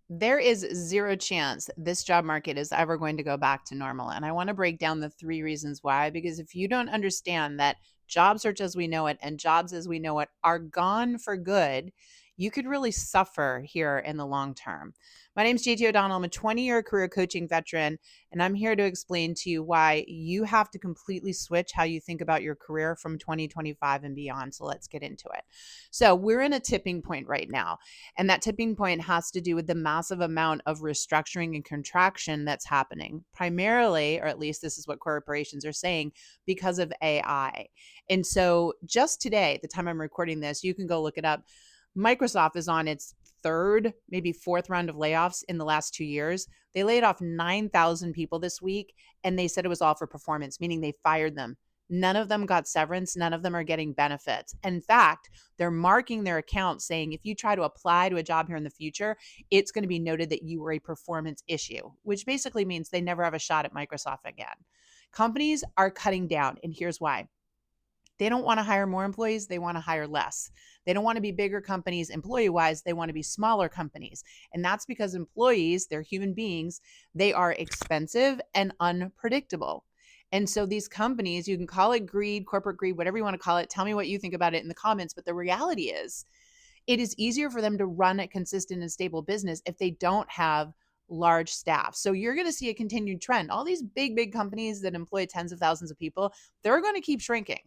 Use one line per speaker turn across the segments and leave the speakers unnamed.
There is zero chance this job market is ever going to go back to normal. And I want to break down the three reasons why, because if you don't understand that job search as we know it and jobs as we know it are gone for good, you could really suffer here in the long term. My name is JT O'Donnell. I'm a 20-year career coaching veteran, and I'm here to explain to you why you have to completely switch how you think about your career from 2025 and beyond. So let's get into it. So we're in a tipping point right now. And that tipping point has to do with the massive amount of restructuring and contraction that's happening, primarily, or at least this is what corporations are saying, because of AI. And so just today, the time I'm recording this, you can go look it up. Microsoft is on its third, maybe fourth round of layoffs in the last 2 years. They laid off 9,000 people this week, and they said it was all for performance, meaning they fired them. None of them got severance. None of them are getting benefits. In fact, they're marking their account saying if you try to apply to a job here in the future, it's going to be noted that you were a performance issue, which basically means they never have a shot at Microsoft again. Companies are cutting down, and here's why. They don't want to hire more employees, they want to hire less. They don't want to be bigger companies employee wise, they want to be smaller companies. And that's because employees, they're human beings, they are expensive and unpredictable. And so these companies, you can call it greed, corporate greed, whatever you want to call it. Tell me what you think about it in the comments. But the reality is, it is easier for them to run a consistent and stable business if they don't have large staff. So you're going to see a continued trend. All these big companies that employ tens of thousands of people, they're going to keep shrinking.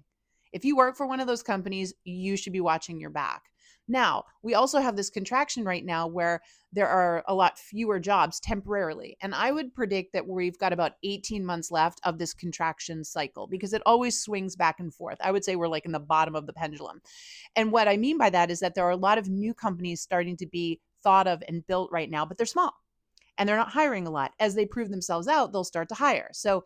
If you work for one of those companies, you should be watching your back. Now, we also have this contraction right now where there are a lot fewer jobs temporarily. And I would predict that we've got about 18 months left of this contraction cycle because it always swings back and forth. I would say we're like in the bottom of the pendulum. And what I mean by that is that there are a lot of new companies starting to be thought of and built right now, but they're small and they're not hiring a lot. As they prove themselves out, they'll start to hire. So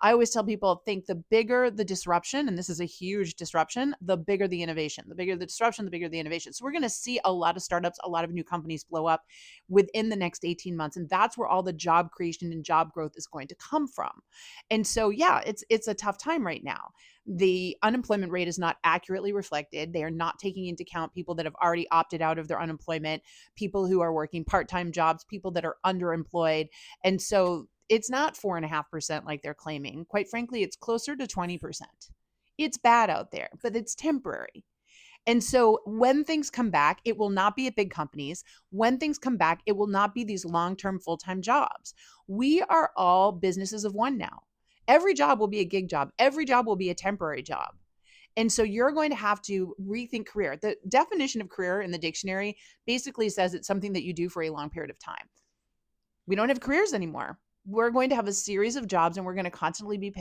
I always tell people think the bigger the disruption, and this is a huge disruption, the bigger the innovation. The bigger the disruption, the bigger the innovation. So we're going to see a lot of startups, a lot of new companies blow up within the next 18 months. And that's where all the job creation and job growth is going to come from. And so, yeah, it's a tough time right now. The unemployment rate is not accurately reflected. They are not taking into account people that have already opted out of their unemployment, people who are working part-time jobs, people that are underemployed. And so it's not 4.5% like they're claiming. Quite frankly, it's closer to 20%. It's bad out there, but it's temporary. And so when things come back, it will not be at big companies. When things come back, it will not be these long term full time jobs. We are all businesses of one now. Every job will be a gig job, every job will be a temporary job. And so you're going to have to rethink career. The definition of career in the dictionary basically says it's something that you do for a long period of time. We don't have careers anymore. We're going to have a series of jobs and we're going to constantly be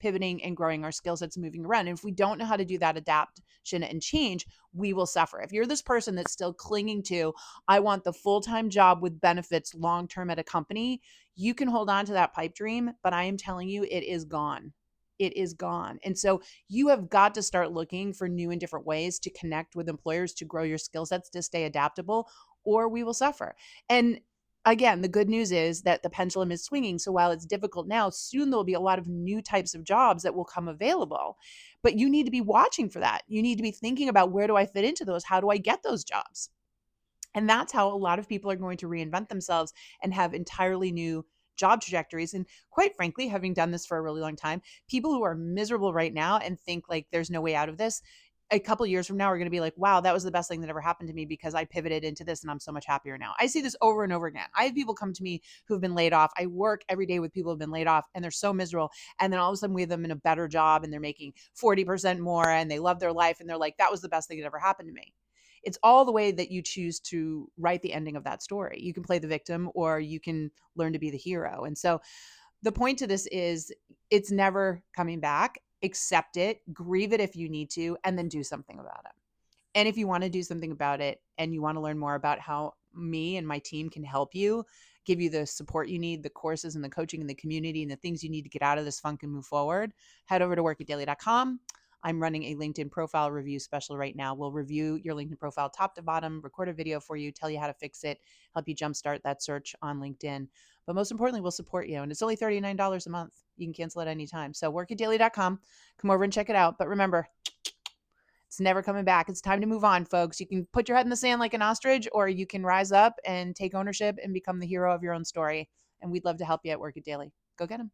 pivoting and growing our skill sets, moving around. And if we don't know how to do that adaptation and change, we will suffer. If you're this person that's still clinging to, I want the full-time job with benefits long-term at a company, you can hold on to that pipe dream, but I am telling you, it is gone. It is gone. And so you have got to start looking for new and different ways to connect with employers, to grow your skill sets, to stay adaptable, or we will suffer. And again, the good news is that the pendulum is swinging. So while it's difficult now, soon there'll be a lot of new types of jobs that will come available. But you need to be watching for that. You need to be thinking about where do I fit into those? How do I get those jobs? And that's how a lot of people are going to reinvent themselves and have entirely new job trajectories. And quite frankly, having done this for a really long time, people who are miserable right now and think like there's no way out of this, a couple years from now are going to be like, wow, that was the best thing that ever happened to me because I pivoted into this and I'm so much happier now. I see this over and over again. I have people come to me who've been laid off. I work every day with people who've been laid off and they're so miserable. And then all of a sudden we have them in a better job and they're making 40% more and they love their life. And they're like, that was the best thing that ever happened to me. It's all the way that you choose to write the ending of that story. You can play the victim or you can learn to be the hero. And so the point to this is it's never coming back. Accept it, grieve it if you need to, and then do something about it. And if you want to do something about it and you want to learn more about how me and my team can help you, give you the support you need, the courses and the coaching and the community and the things you need to get out of this funk and move forward, head over to workitdaily.com. I'm running a LinkedIn profile review special right now. We'll review your LinkedIn profile top to bottom, record a video for you, tell you how to fix it, help you jumpstart that search on LinkedIn. But most importantly, we'll support you. And it's only $39 a month. You can cancel at any time. So workitdaily.com. Come over and check it out. But remember, It's never coming back. It's time to move on, folks. You can put your head in the sand like an ostrich, or you can rise up and take ownership and become the hero of your own story. And we'd love to help you at Work It Daily. Go get them.